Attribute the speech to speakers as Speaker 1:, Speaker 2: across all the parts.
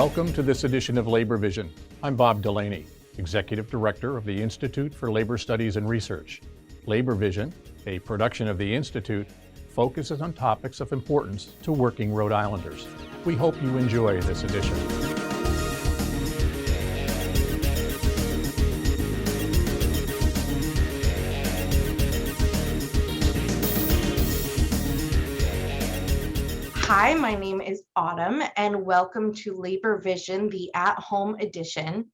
Speaker 1: Welcome to this edition of Labor Vision. I'm Bob Delaney, Executive Director of the Institute for Labor Studies and Research. Labor Vision, a production of the Institute, focuses on topics of importance to working Rhode Islanders. We hope you enjoy this edition.
Speaker 2: Hi, my name is Autumn, and welcome to Labor Vision, the at-home edition.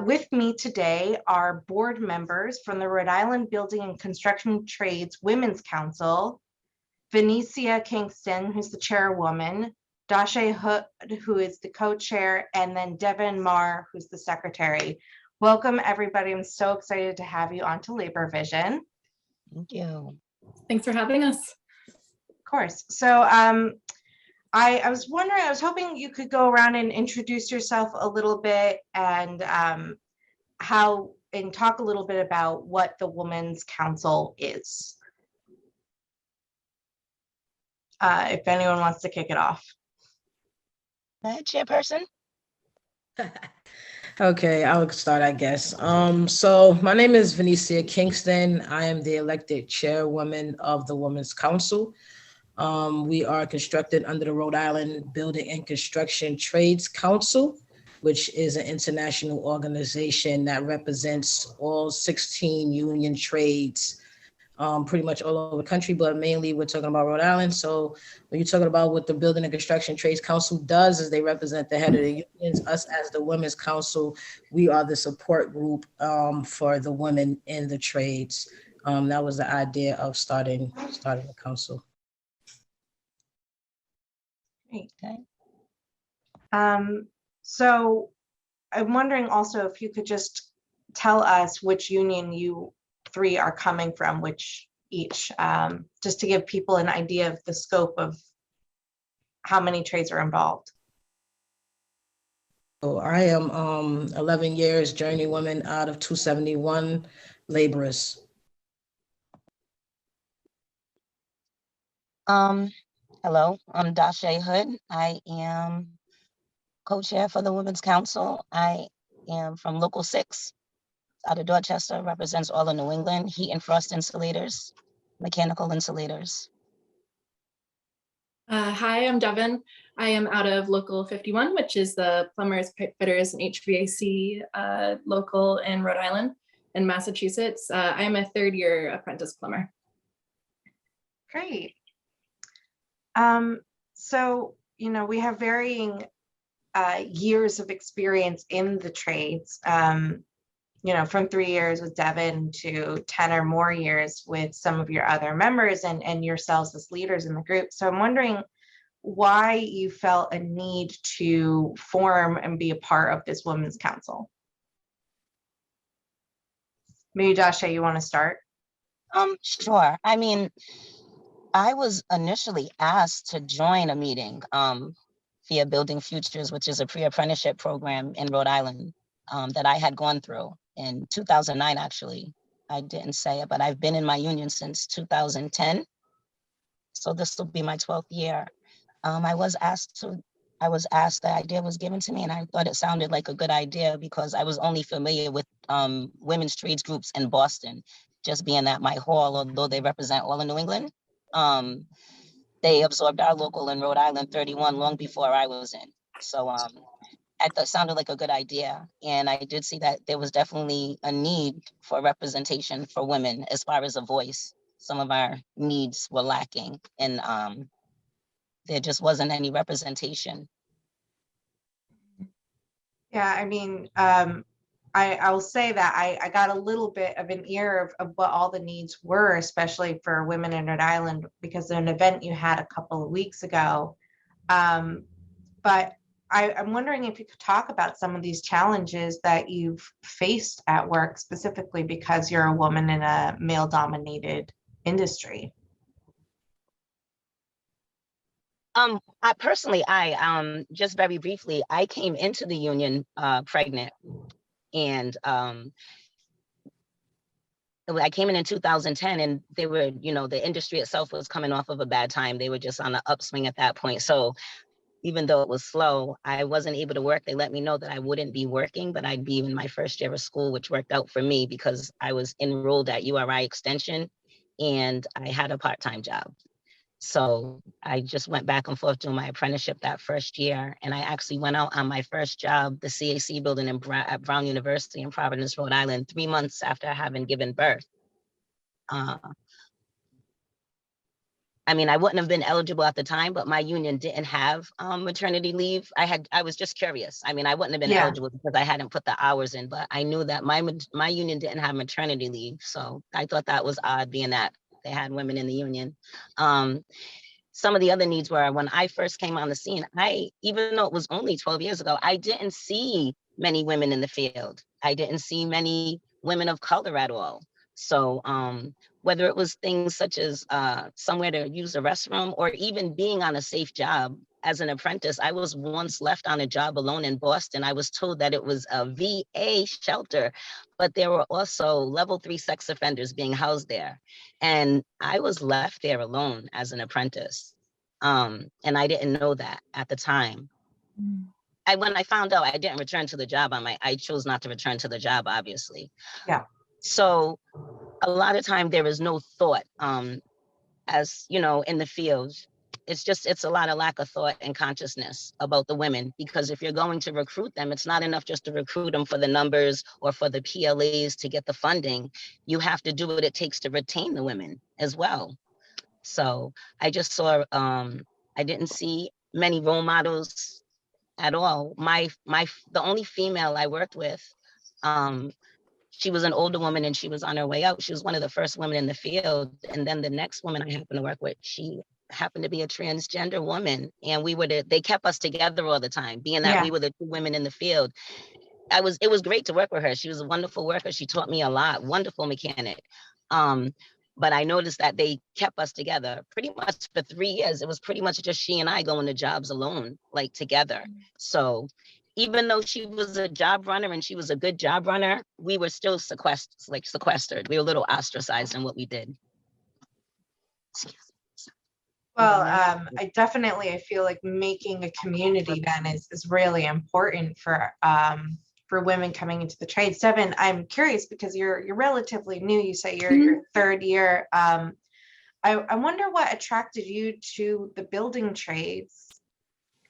Speaker 2: With me today are board members from the Rhode Island Building and Construction Trades Women's Council, Vennicia Kingston, who's the chairwoman, Darche Hood, who is the co-chair, and then Devyn Maher, who's the secretary. Welcome, everybody. I'm so excited to have you onto Labor Vision.
Speaker 3: Thank you.
Speaker 4: Thanks for having us.
Speaker 2: Of course. So I was wondering, I was hoping you could go around and introduce yourself a little bit and talk a little bit about what the Women's Council is. If anyone wants to kick it off.
Speaker 3: Chairperson.
Speaker 5: Okay, I'll start, I guess. So my name is Vennicia Kingston. I am the elected chairwoman of the Women's Council. We are constructed under the Rhode Island Building and Construction Trades Council, which is an international organization that represents all 16 union trades, pretty much all over the country, but mainly we're talking about Rhode Island. So when you're talking about what the Building and Construction Trades Council does is they represent the head of the unions. Us as the Women's Council, we are the support group for the women in the trades. That was the idea of starting the council.
Speaker 2: Okay. So I'm wondering also if you could just tell us which union you three are coming from, which each, just to give people an idea of the scope of how many trades are involved.
Speaker 5: So I am 11 years journeywoman out of 271 laborers.
Speaker 3: Hello, I'm Darche Hood. I am co-chair for the Women's Council. I am from Local 6 out of Dorchester, represents all of New England, heat and frost insulators, mechanical insulators.
Speaker 4: Hi, I'm Devyn. I am out of Local 51, which is the plumbers, pipe fitters, and HVAC local in Rhode Island and Massachusetts. I'm a third-year apprentice plumber.
Speaker 2: Great. So, you know, we have varying years of experience in the trades, you know, from 3 years with Devyn to 10 or more years with some of your other members and yourselves as leaders in the group. So I'm wondering why you felt a need to form and be a part of this Women's Council. Maybe Darche, you want to start?
Speaker 3: Sure. I mean, I was initially asked to join a meeting via Building Futures, which is a pre-apprenticeship program in Rhode Island that I had gone through in 2009, actually. I didn't say it, but I've been in my union since 2010. So this will be my 12th year. I was asked, the idea was given to me, and I thought it sounded like a good idea because I was only familiar with women's trades groups in Boston, just being at my hall, although they represent all of New England. They absorbed our local in Rhode Island 31 long before I was in. So I thought it sounded like a good idea. And I did see that there was definitely a need for representation for women as far as a voice. Some of our needs were lacking and there just wasn't any representation.
Speaker 2: Yeah, I mean, I'll say that I got a little bit of an ear of what all the needs were, especially for women in Rhode Island, because of an event you had a couple of weeks ago. But I'm wondering if you could talk about some of these challenges that you've faced at work, specifically because you're a woman in a male-dominated industry.
Speaker 3: I personally, just very briefly, I came into the union pregnant. And I came in 2010 and they were, you know, the industry itself was coming off of a bad time. They were just on the upswing at that point. So even though it was slow, I wasn't able to work. They let me know that I wouldn't be working, but I'd be in my first year of school, which worked out for me because I was enrolled at URI Extension and I had a part-time job. So I just went back and forth doing my apprenticeship that first year. And I actually went out on my first job, the CAC building at Brown University in Providence, Rhode Island, 3 months after having given birth. I mean, I wouldn't have been eligible at the time, but my union didn't have maternity leave. I was just curious. I mean, I wouldn't have been eligible because I hadn't put the hours in, but I knew that my union didn't have maternity leave. So I thought that was odd, being that they had women in the union. Some of the other needs were, when I first came on the scene, even though it was only 12 years ago, I didn't see many women in the field. I didn't see many women of color at all. So whether it was things such as somewhere to use a restroom or even being on a safe job as an apprentice, I was once left on a job alone in Boston. I was told that it was a VA shelter, but there were also level 3 sex offenders being housed there. And I was left there alone as an apprentice. And I didn't know that at the time. When I found out, I didn't return to the job. I chose not to return to the job, obviously.
Speaker 2: Yeah.
Speaker 3: So a lot of time there is no thought, as you know, in the field. It's a lot of lack of thought and consciousness about the women, because if you're going to recruit them, it's not enough just to recruit them for the numbers or for the PLAs to get the funding. You have to do what it takes to retain the women as well. So I just saw, I didn't see many role models at all. The only female I worked with, she was an older woman and she was on her way out. She was one of the first women in the field. And then the next woman I happened to work with, she happened to be a transgender woman. And they kept us together all the time, being that we were the 2 women in the field. It was great to work with her. She was a wonderful worker. She taught me a lot, wonderful mechanic. But I noticed that they kept us together pretty much for 3 years. It was pretty much just she and I going to jobs alone, like together. So even though she was a job runner and she was a good job runner, we were still sequestered. We were a little ostracized in what we did.
Speaker 2: Well, I feel like making a community then is really important for women coming into the trades. Devyn, I'm curious because you're relatively new. You say you're your 3rd year. I wonder what attracted you to the building trades.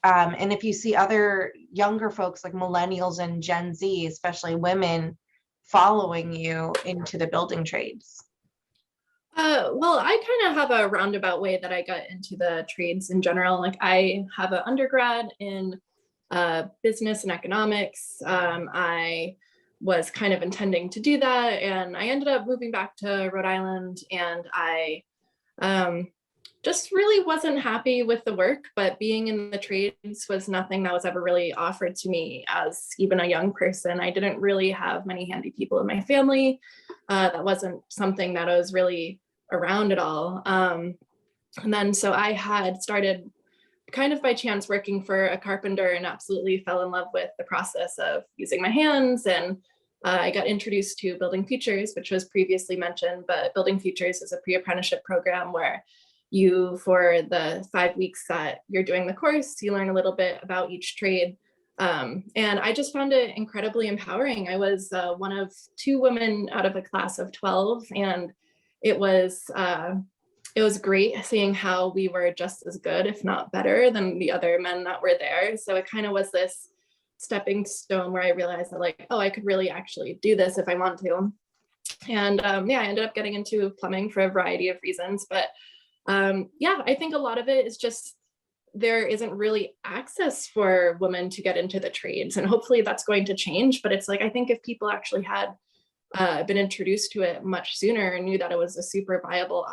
Speaker 2: And if you see other younger folks like millennials and Gen Z, especially women, following you into the building trades.
Speaker 4: Well, I kind of have a roundabout way that I got into the trades in general. Like, I have an undergrad in business and economics. I was kind of intending to do that, and I ended up moving back to Rhode Island, and I just really wasn't happy with the work, but being in the trades was nothing that was ever really offered to me as even a young person. I didn't really have many handy people in my family. That wasn't something that I was really around at all. And then so I had started kind of by chance working for a carpenter and absolutely fell in love with the process of using my hands. And I got introduced to Building Futures, which was previously mentioned, but Building Futures is a pre-apprenticeship program where you, for the 5 weeks that you're doing the course, you learn a little bit about each trade. And I just found it incredibly empowering. I was one of 2 women out of a class of 12, and it was great seeing how we were just as good, if not better, than the other men that were there. So it kind of was this stepping stone where I realized that, like, oh, I could really actually do this if I want to. And I ended up getting into plumbing for a variety of reasons. But I think a lot of it is just there isn't really access for women to get into the trades, and hopefully that's going to change. But it's like, I think if people actually had been introduced to it much sooner and knew that it was a super viable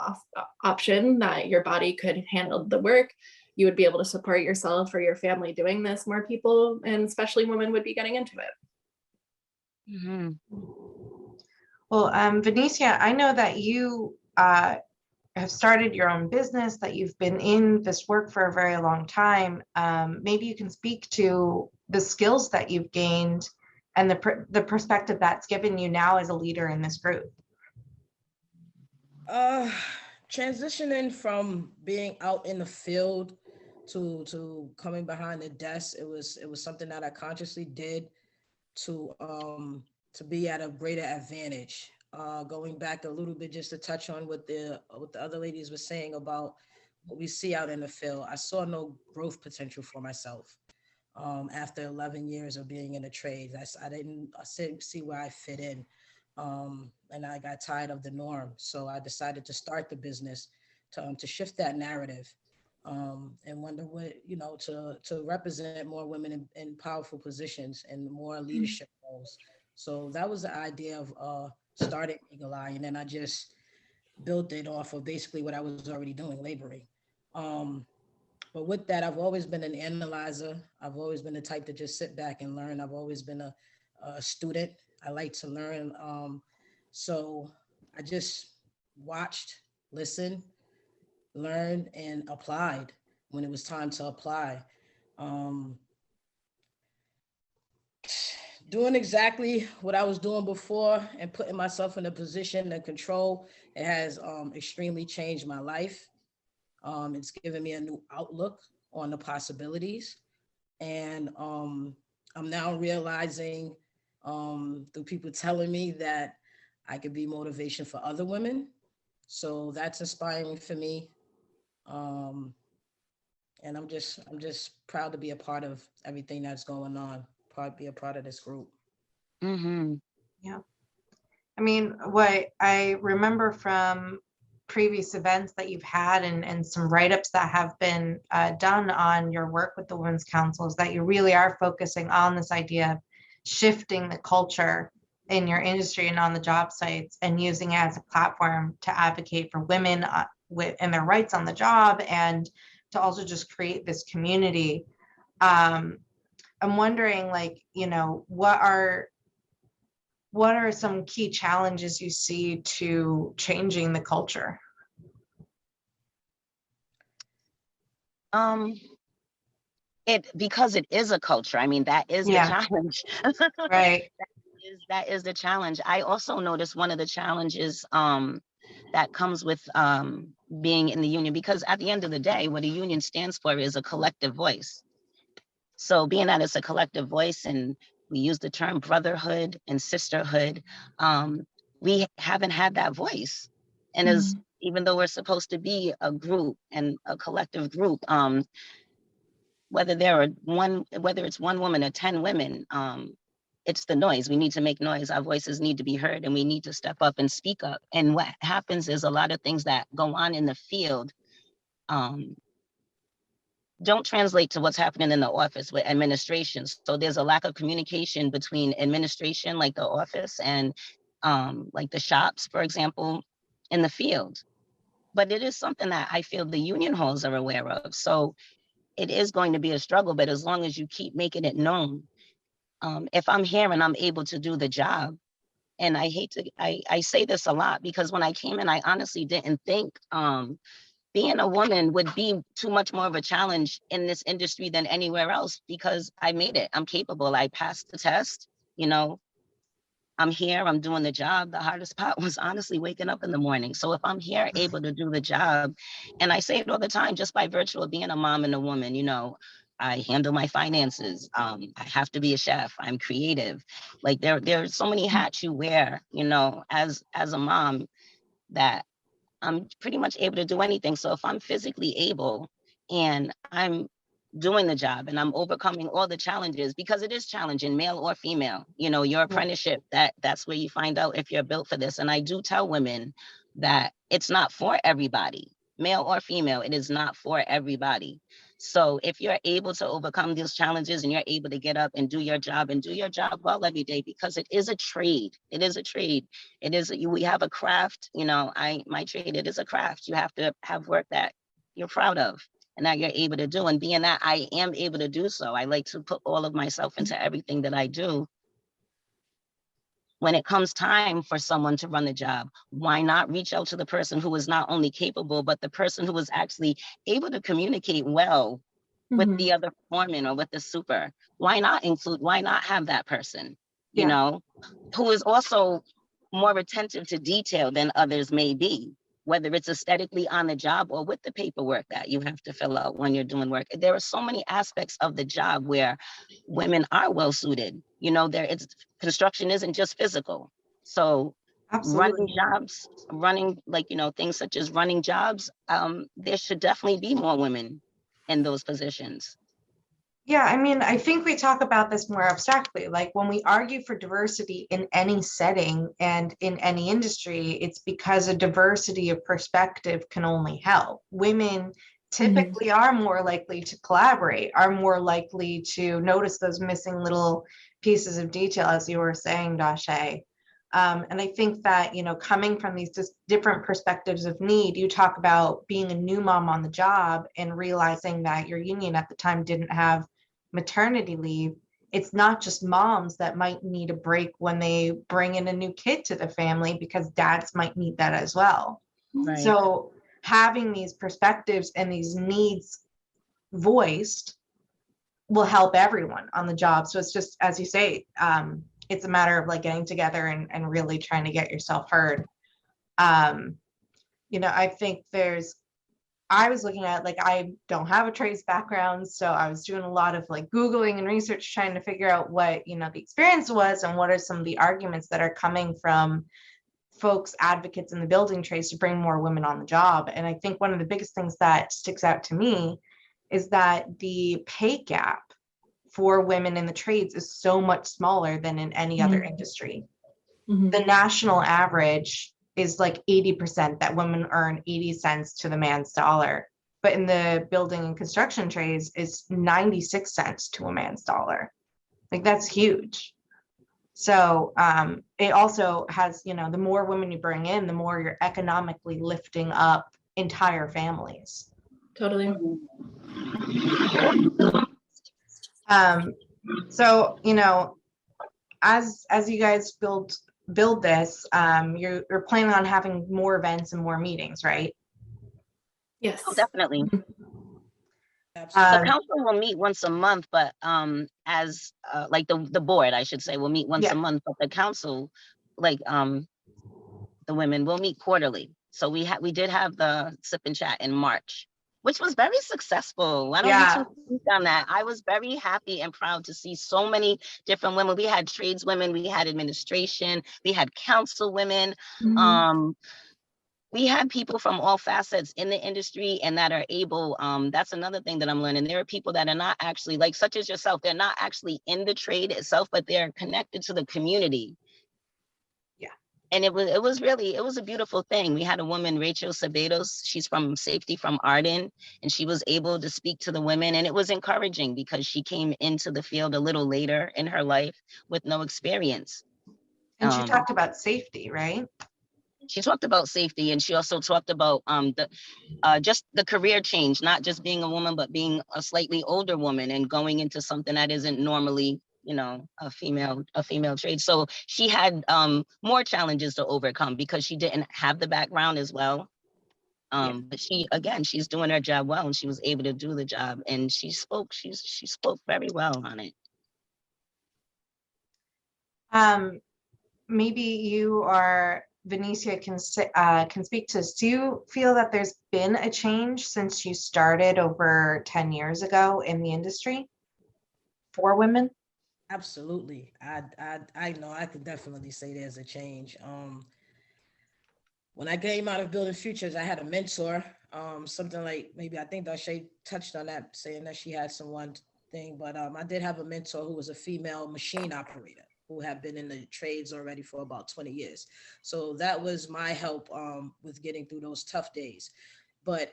Speaker 4: option, that your body could handle the work, you would be able to support yourself or your family doing this, more people, and especially women, would be getting into it.
Speaker 3: Mm-hmm.
Speaker 2: Well, Vennicia, I know that you have started your own business, that you've been in this work for a very long time. Maybe you can speak to the skills that you've gained and the perspective that's given you now as a leader in this group.
Speaker 5: Transitioning from being out in the field to coming behind the desk. It was something that I consciously did to be at a greater advantage. Going back a little bit, just to touch on what the other ladies were saying about what we see out in the field, I saw no growth potential for myself. After 11 years of being in the trade, I didn't see where I fit in. And I got tired of the norm. So I decided to start the business to shift that narrative, and wonder what, to represent more women in powerful positions and more leadership roles. So that was the idea of starting Eagle Eye. And then I just built it off of basically what I was already doing, laboring. But with that, I've always been an analyzer. I've always been the type to just sit back and learn. I've always been a student. I like to learn. So I just watched, listened, learned, and applied when it was time to apply. Doing exactly what I was doing before and putting myself in a position to control, it has extremely changed my life. It's given me a new outlook on the possibilities. And I'm now realizing through people telling me that I could be motivation for other women. So that's inspiring for me. And I'm just proud to be a part of everything that's going on, be a part of this group.
Speaker 3: Mm-hmm.
Speaker 2: Yeah. I mean, what I remember from previous events that you've had and some write-ups that have been done on your work with the Women's Council is that you really are focusing on this idea of shifting the culture in your industry and on the job sites and using it as a platform to advocate for women and their rights on the job, and to also just create this community. I'm wondering, what are some key challenges you see to changing the culture?
Speaker 3: Because it is a culture. I mean, that is the challenge.
Speaker 2: Right.
Speaker 3: That is the challenge. I also noticed one of the challenges that comes with being in the union, because at the end of the day, what a union stands for is a collective voice. So being that it's a collective voice, and we use the term brotherhood and sisterhood, we haven't had that voice. And as even though we're supposed to be a group and a collective group, whether it's one woman or 10 women, it's the noise. We need to make noise. Our voices need to be heard, and we need to step up and speak up. And what happens is a lot of things that go on in the field don't translate to what's happening in the office with administration. So there's a lack of communication between administration, like the office, and like the shops, for example, in the field. But it is something that I feel the union halls are aware of. So it is going to be a struggle, but as long as you keep making it known, if I'm here and I'm able to do the job, and I say this a lot because when I came in, I honestly didn't think being a woman would be too much more of a challenge in this industry than anywhere else, because I made it. I'm capable. I passed the test. I'm here. I'm doing the job. The hardest part was honestly waking up in the morning. So if I'm here able to do the job, and I say it all the time, just by virtue of being a mom and a woman, I handle my finances. I have to be a chef. I'm creative. Like there are so many hats you wear, as a mom, that I'm pretty much able to do anything. So if I'm physically able and I'm doing the job and I'm overcoming all the challenges, because it is challenging, male or female, your apprenticeship, that's where you find out if you're built for this. And I do tell women that it's not for everybody, male or female, it is not for everybody. So if you're able to overcome these challenges and you're able to get up and do your job well every day, because it is a trade. It is a trade. We have a craft, my trade, it is a craft. You have to have work that you're proud of and that you're able to do. And being that I am able to do so, I like to put all of myself into everything that I do. When it comes time for someone to run the job, why not reach out to the person who is not only capable, but the person who is actually able to communicate well with the other foreman or with the super? Why not have that person, who is also more attentive to detail than others may be? whether it's aesthetically on the job or with the paperwork that you have to fill out when you're doing work. There are so many aspects of the job where women are well suited. You know, construction isn't just physical. So running
Speaker 2: Absolutely.
Speaker 3: jobs, things such as running jobs, there should definitely be more women in those positions.
Speaker 2: Yeah, I mean, I think we talk about this more abstractly. Like when we argue for diversity in any setting and in any industry, it's because a diversity of perspective can only help. Women typically are more likely to collaborate, are more likely to notice those missing little pieces of detail, as you were saying, Darche. And I think that, you know, coming from these just different perspectives of need, you talk about being a new mom on the job and realizing that your union at the time didn't have maternity leave. It's not just moms that might need a break when they bring in a new kid to the family, because dads might need that as well.
Speaker 3: Right.
Speaker 2: So having these perspectives and these needs voiced will help everyone on the job. So it's just, as you say, it's a matter of like getting together and really trying to get yourself heard. You know, I think I was looking at, like, I don't have a trades background, so I was doing a lot of like Googling and research, trying to figure out what, you know, the experience was and what are some of the arguments that are coming from folks, advocates in the building trades to bring more women on the job. And I think one of the biggest things that sticks out to me is that the pay gap for women in the trades is so much smaller than in any other industry. The national average is like 80%, that women earn 80 cents to the man's dollar. But in the building and construction trades, it's 96 cents to a man's dollar. Like, that's huge. So it also has, you know, the more women you bring in, the more you're economically lifting up entire families.
Speaker 4: Totally.
Speaker 2: So, you know, as you guys build this, you're planning on having more events and more meetings, right?
Speaker 4: Yes.
Speaker 3: Oh, definitely.
Speaker 5: Absolutely.
Speaker 3: The council will meet once a month, but as like the board, I should say, will meet once a month, but the council, like the women, will meet quarterly. So we did have the sip and chat in March, which was very successful. Why don't you two speak on that? I was very happy and proud to see so many different women. We had tradeswomen, we had administration, we had council women. We had people from all facets in the industry and that are able, that's another thing that I'm learning. There are people that are not actually, like such as yourself, they're not actually in the trade itself, but they're connected to the community.
Speaker 2: Yeah.
Speaker 3: And it was a beautiful thing. We had a woman, Rachel Sabedos, she's from Safety from Arden, and she was able to speak to the women. And it was encouraging because she came into the field a little later in her life with no experience.
Speaker 2: And she talked about safety, right?
Speaker 3: She talked about safety, and she also talked about just the career change, not just being a woman, but being a slightly older woman and going into something that isn't normally, you know, a female trade. So she had more challenges to overcome because she didn't have the background as well. But she's doing her job well, and she was able to do the job, and she spoke very well on it.
Speaker 2: Maybe you or Vennicia can speak to this. Do you feel that there's been a change since you started over 10 years ago in the industry for women?
Speaker 5: Absolutely. I know I could definitely say there's a change. When I came out of Building Futures, I had a mentor, something like, maybe I think Darche touched on that, saying that she had someone thing, but I did have a mentor who was a female machine operator who have been in the trades already for about 20 years. So that was my help with getting through those tough days. But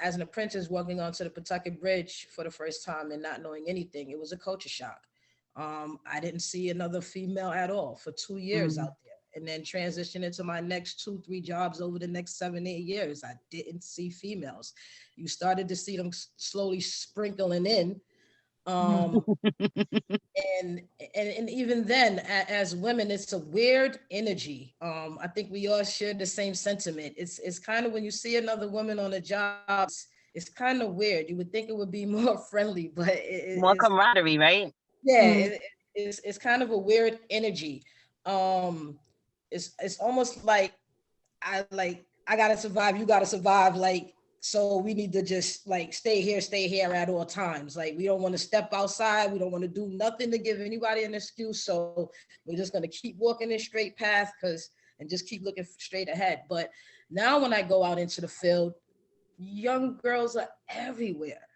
Speaker 5: as an apprentice walking onto the Pawtucket Bridge for the first time and not knowing anything, it was a culture shock. I didn't see another female at all for 2 years out there. And then transition into my next 2-3 jobs over the next 7-8 years, I didn't see females. You started to see them slowly sprinkling in. And even then, as women, it's a weird energy. I think we all share the same sentiment. It's kind of, when you see another woman on a job, it's kind of weird. You would think it would be more friendly, but
Speaker 3: more camaraderie, right?
Speaker 5: Yeah, it's kind of a weird energy. It's almost like I I gotta survive, you gotta survive. Like, so we need to just like stay here at all times. Like, we don't want to step outside. We don't want to do nothing to give anybody an excuse. So we're just gonna keep walking this straight path and just keep looking straight ahead. But now when I go out into the field, young girls are everywhere.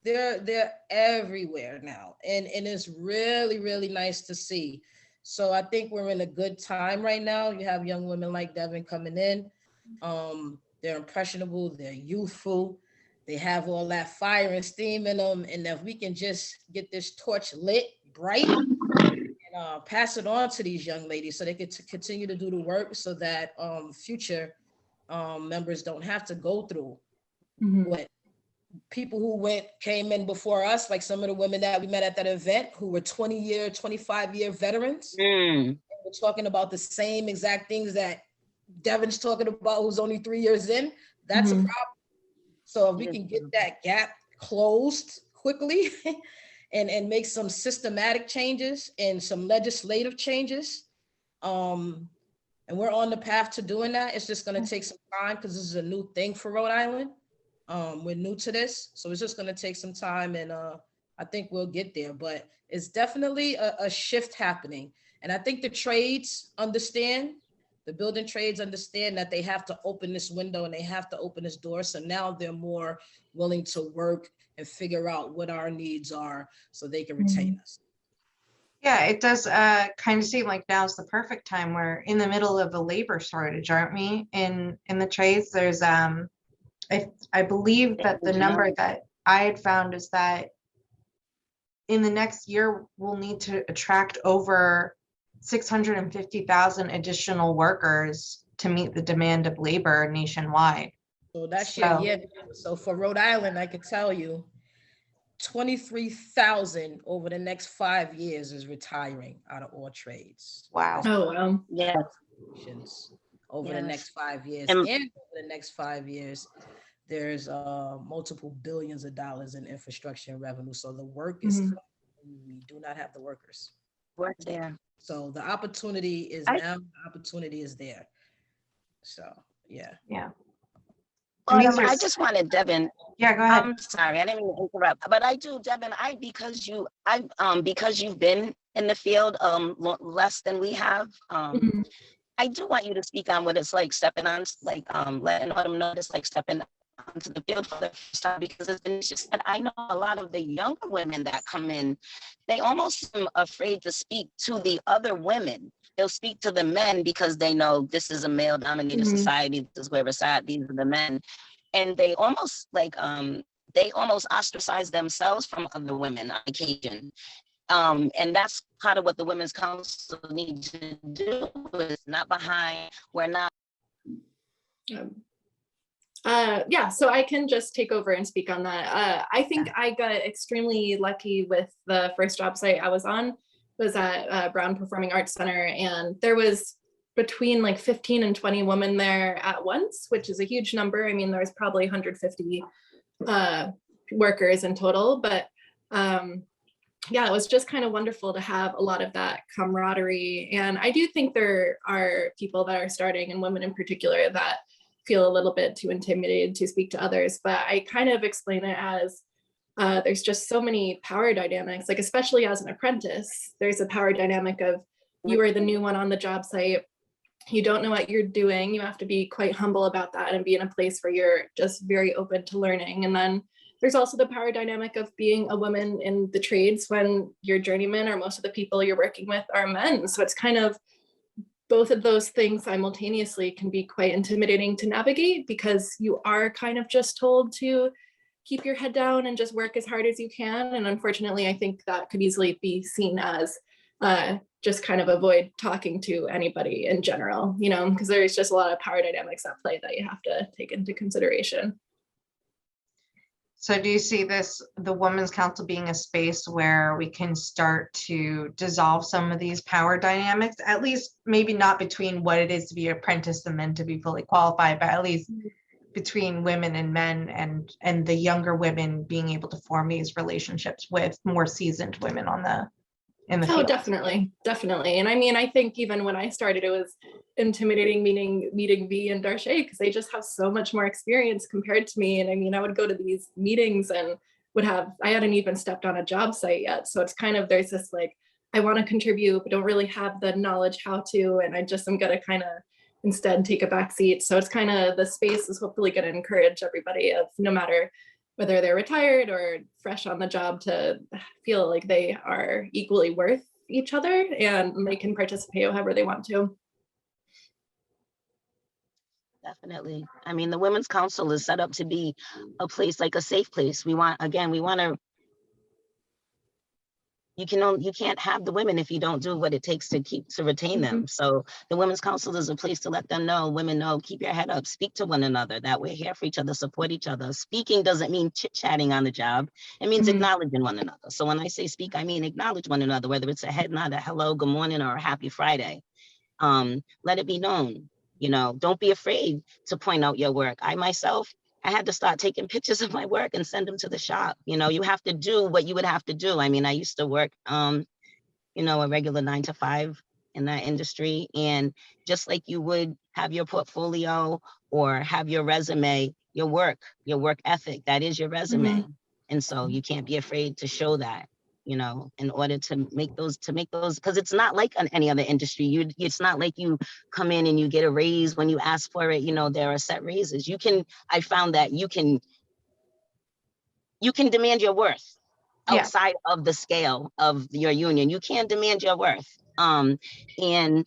Speaker 5: They're everywhere now. And it's really, really nice to see. So I think we're in a good time right now. You have young women like Devyn coming in. They're impressionable, they're youthful, they have all that fire and steam in them. And if we can just get this torch lit bright and pass it on to these young ladies so they can continue to do the work so that future members don't have to go through what people who came in before us, like some of the women that we met at that event who were 20-year, 25-year veterans. We're talking about the same exact things that Devyn's talking about, who's only 3 years in. That's a problem. So if we can get that gap closed quickly and make some systematic changes and some legislative changes, and we're on the path to doing that. It's just going to take some time because this is a new thing for Rhode Island. We're new to this, so it's just going to take some time, and I think we'll get there. But it's definitely a shift happening, and I think the trades understand. The building trades understand that they have to open this window and they have to open this door. So now they're more willing to work and figure out what our needs are so they can retain us.
Speaker 2: Yeah, it does kind of seem like now's the perfect time. We're in the middle of a labor shortage, aren't we? In the trades, there's I believe that the number that I had found is that in the next year we'll need to attract over 650,000 additional workers to meet the demand of labor nationwide.
Speaker 5: So that's your year. So for Rhode Island, I could tell you 23,000 over the next 5 years is retiring out of all trades.
Speaker 2: Wow.
Speaker 4: Oh, wow.
Speaker 3: Yeah.
Speaker 5: Over the next 5 years. And over the next 5 years, there's multiple billions of dollars in infrastructure and revenue. So the work is, we do not have the workers.
Speaker 3: Work there.
Speaker 5: So the opportunity is now, the opportunity is there. So, yeah.
Speaker 2: Yeah.
Speaker 3: I just wanted Devyn.
Speaker 2: Yeah, go ahead.
Speaker 3: I'm sorry, I didn't mean to interrupt, but I do, Devyn. because you've been in the field less than we have. I do want you to speak on what it's like stepping on, like letting Autumn know it's like stepping onto the field for the first time, because it's just that I know a lot of the younger women that come in, they almost seem afraid to speak to the other women. They'll speak to the men because they know this is a male-dominated society. This is where we're at. These are the men, and they almost like ostracize themselves from other women on occasion. And that's part of what the Women's Council needs to do. Is not behind. We're not.
Speaker 4: Yeah, so I can just take over and speak on that. I think I got extremely lucky with the first job site I was on. Was at Brown Performing Arts Center, and there was between like 15 and 20 women there at once, which is a huge number. I mean, there was probably 150 workers in total, but yeah, it was just kind of wonderful to have a lot of that camaraderie. And I do think there are people that are starting, and women in particular, that feel a little bit too intimidated to speak to others. But I kind of explain it as there's just so many power dynamics, like especially as an apprentice, there's a power dynamic of you are the new one on the job site. You don't know what you're doing. You have to be quite humble about that and be in a place where you're just very open to learning. And then there's also the power dynamic of being a woman in the trades when your journeyman or most of the people you're working with are men. So it's kind of both of those things simultaneously can be quite intimidating to navigate, because you are kind of just told to keep your head down and just work as hard as you can. And unfortunately, I think that could easily be seen as just kind of avoid talking to anybody in general, you know, because there's just a lot of power dynamics at play that you have to take into consideration.
Speaker 2: So do you see the Women's Council being a space where we can start to dissolve some of these power dynamics, at least maybe not between what it is to be an apprentice and then to be fully qualified, but at least between women and men, and the younger women being able to form these relationships with more seasoned women on in the
Speaker 4: Oh,
Speaker 2: field.
Speaker 4: definitely. And I mean, I think even when I started, it was intimidating meeting V and Darche because they just have so much more experience compared to me. And I mean, I would go to these meetings and I hadn't even stepped on a job site yet. So it's kind of, there's this like, I want to contribute, but don't really have the knowledge how to, and I'm going to kind of instead take a back seat. So it's kind of, the space is hopefully going to encourage everybody of no matter whether they're retired or fresh on the job to feel like they are equally worth each other and they can participate however they want to.
Speaker 3: Definitely. I mean, the Women's Council is set up to be a place, like a safe place. We want to, you can't have the women if you don't do what it takes to retain them. So the Women's Council is a place to let them know, women know, keep your head up, speak to one another, that we're here for each other, support each other. Speaking doesn't mean chit-chatting on the job. It means acknowledging one another. So when I say speak, I mean acknowledge one another, whether it's a head nod, a hello, good morning, or a happy Friday. Let it be known. Don't be afraid to point out your work. I had to start taking pictures of my work and send them to the shop. You have to do what you would have to do. I mean, I used to work, a regular 9 to 5 in that industry. And just like you would have your portfolio or have your resume, your work ethic, that is your resume. And so you can't be afraid to show that, in order to make those, because it's not like any other industry. It's not like you come in and you get a raise when you ask for it. There are set raises. I found that you can demand your worth outside of the scale of your union. You can demand your worth. And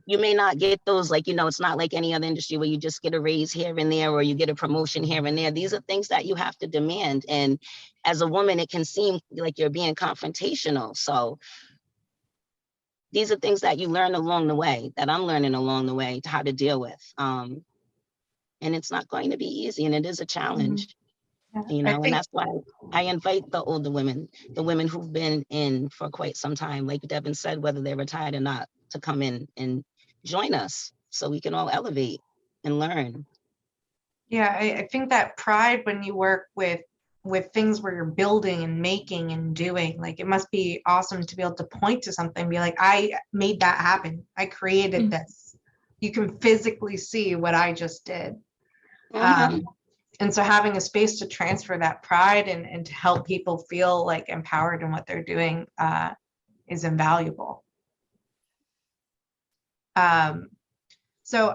Speaker 3: you may not get those, it's not like any other industry where you just get a raise here and there, or you get a promotion here and there. These are things that you have to demand. And as a woman, it can seem like you're being confrontational. So these are things that you learn along the way, that I'm learning along the way, how to deal with. And it's not going to be easy, and it is a challenge. And that's why I invite the older women, the women who've been in for quite some time, like Devyn said, whether they're retired or not, to come in and join us so we can all elevate and learn.
Speaker 2: Yeah, I think that pride when you work with things where you're building and making and doing, like, it must be awesome to be able to point to something and be like, I made that happen. I created this. You can physically see what I just did. And so having a space to transfer that pride and to help people feel like empowered in what they're doing is invaluable. So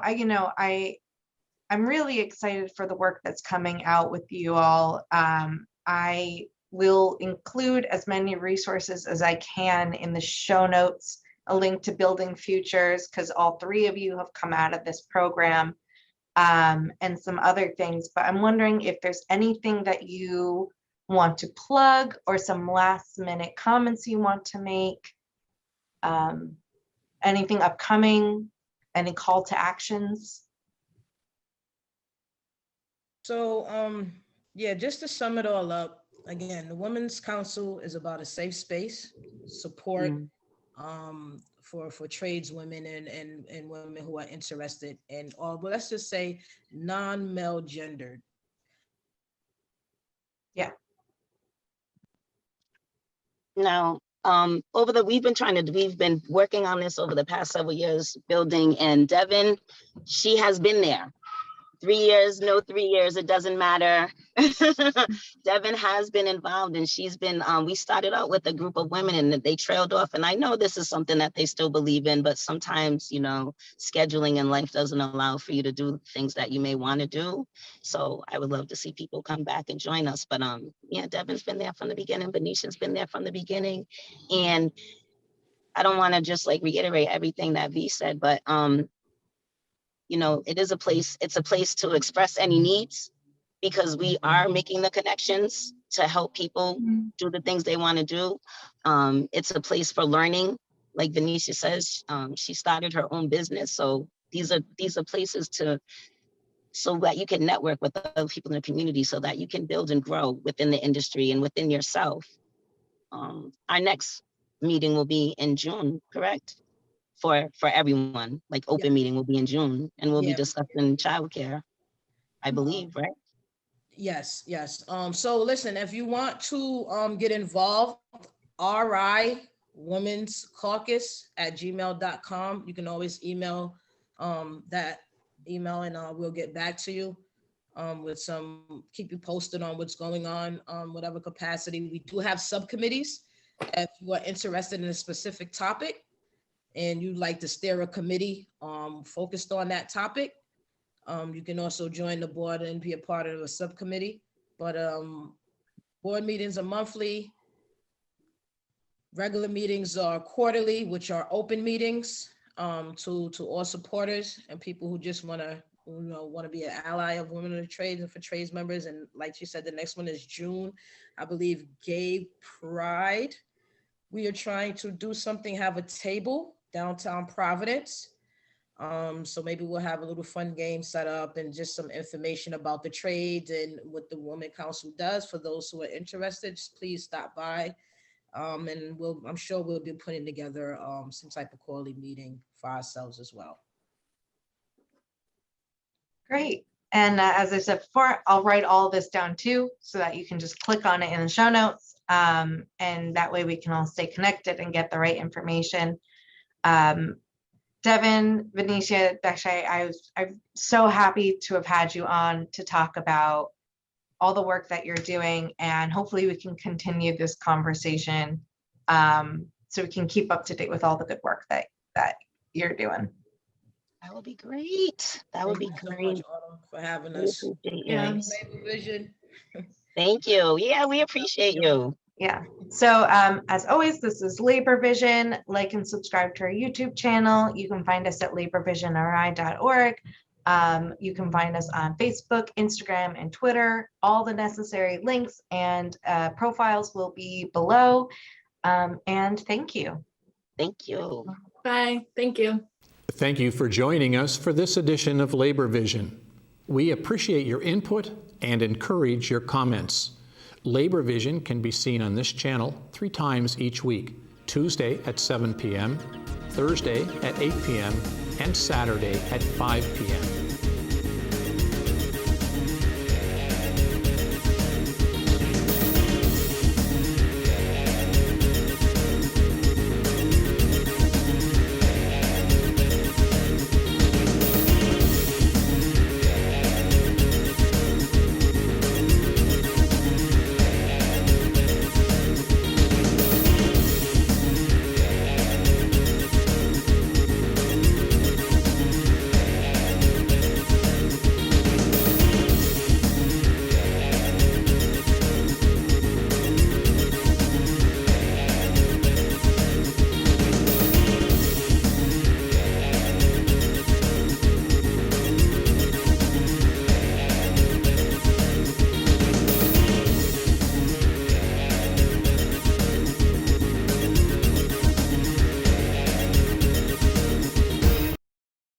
Speaker 2: I'm really excited for the work that's coming out with you all. I will include as many resources as I can in the show notes, a link to Building Futures, because all 3 of you have come out of this program, and some other things. But I'm wondering if there's anything that you want to plug or some last minute comments you want to make, anything upcoming, any call to actions.
Speaker 5: So, just to sum it all up, again, the Women's Council is about a safe space, support for tradeswomen and women who are interested in all, but let's just say non-male gendered.
Speaker 2: Yeah.
Speaker 3: Now, we've been working on this over the past several years, building, and Devyn, she has been there. 3 years, no 3 years, it doesn't matter. Devyn has been involved, and she's been, we started out with a group of women and they trailed off. And I know this is something that they still believe in, but sometimes, scheduling in life doesn't allow for you to do things that you may want to do. So I would love to see people come back and join us. But Devyn's been there from the beginning. Venicia's been there from the beginning. And I don't want to just reiterate everything that V said, but it's a place to express any needs, because we are making the connections to help people do the things they want to do. It's a place for learning. Like Vennicia says, she started her own business. So these are places so that you can network with other people in the community, so that you can build and grow within the industry and within yourself. Our next meeting will be in June, correct? For everyone, open meeting will be in June, and we'll be discussing childcare, I believe, right?
Speaker 5: Yes. So listen, if you want to get involved, riwomencaucus riwomencaucus@gmail.com. You can always email that email, and we'll get back to you with keep you posted on what's going on, whatever capacity. We do have subcommittees. If you are interested in a specific topic and you'd like to steer a committee focused on that topic, you can also join the board and be a part of a subcommittee. But board meetings are monthly. Regular meetings are quarterly, which are open meetings to all supporters and people who just want to be an ally of women in the trades and for trades members. And like you said, the next one is June, I believe, Gay Pride. We are trying to do something, have a table downtown Providence. So maybe we'll have a little fun game set up and just some information about the trades and what the Women Council does. For those who are interested, just please stop by. And I'm sure we'll be putting together some type of quarterly meeting for ourselves as well.
Speaker 2: Great. And as I said before, I'll write all this down too, so that you can just click on it in the show notes. And that way we can all stay connected and get the right information. Devyn, Vennicia, Darche, I'm so happy to have had you on to talk about all the work that you're doing, and hopefully we can continue this conversation so we can keep up to date with all the good work that you're doing.
Speaker 3: That would be great. That would be
Speaker 5: Thank you so
Speaker 3: great.
Speaker 5: much, Autumn, for having
Speaker 3: We
Speaker 5: us.
Speaker 3: appreciate you.
Speaker 4: Yeah.
Speaker 5: Labor Vision.
Speaker 3: Thank you. Yeah, we appreciate you.
Speaker 2: Yeah. So as always, this is Labor Vision. Like and subscribe to our YouTube channel. You can find us at laborvisionri.org. You can find us on Facebook, Instagram, and Twitter. All the necessary links and profiles will be below. And thank you.
Speaker 3: Thank you.
Speaker 4: Bye. Thank you.
Speaker 1: Thank you for joining us for this edition of Labor Vision. We appreciate your input and encourage your comments. Labor Vision can be seen on this channel 3 times each week: Tuesday at 7 p.m., Thursday at 8 p.m., and Saturday at 5 p.m.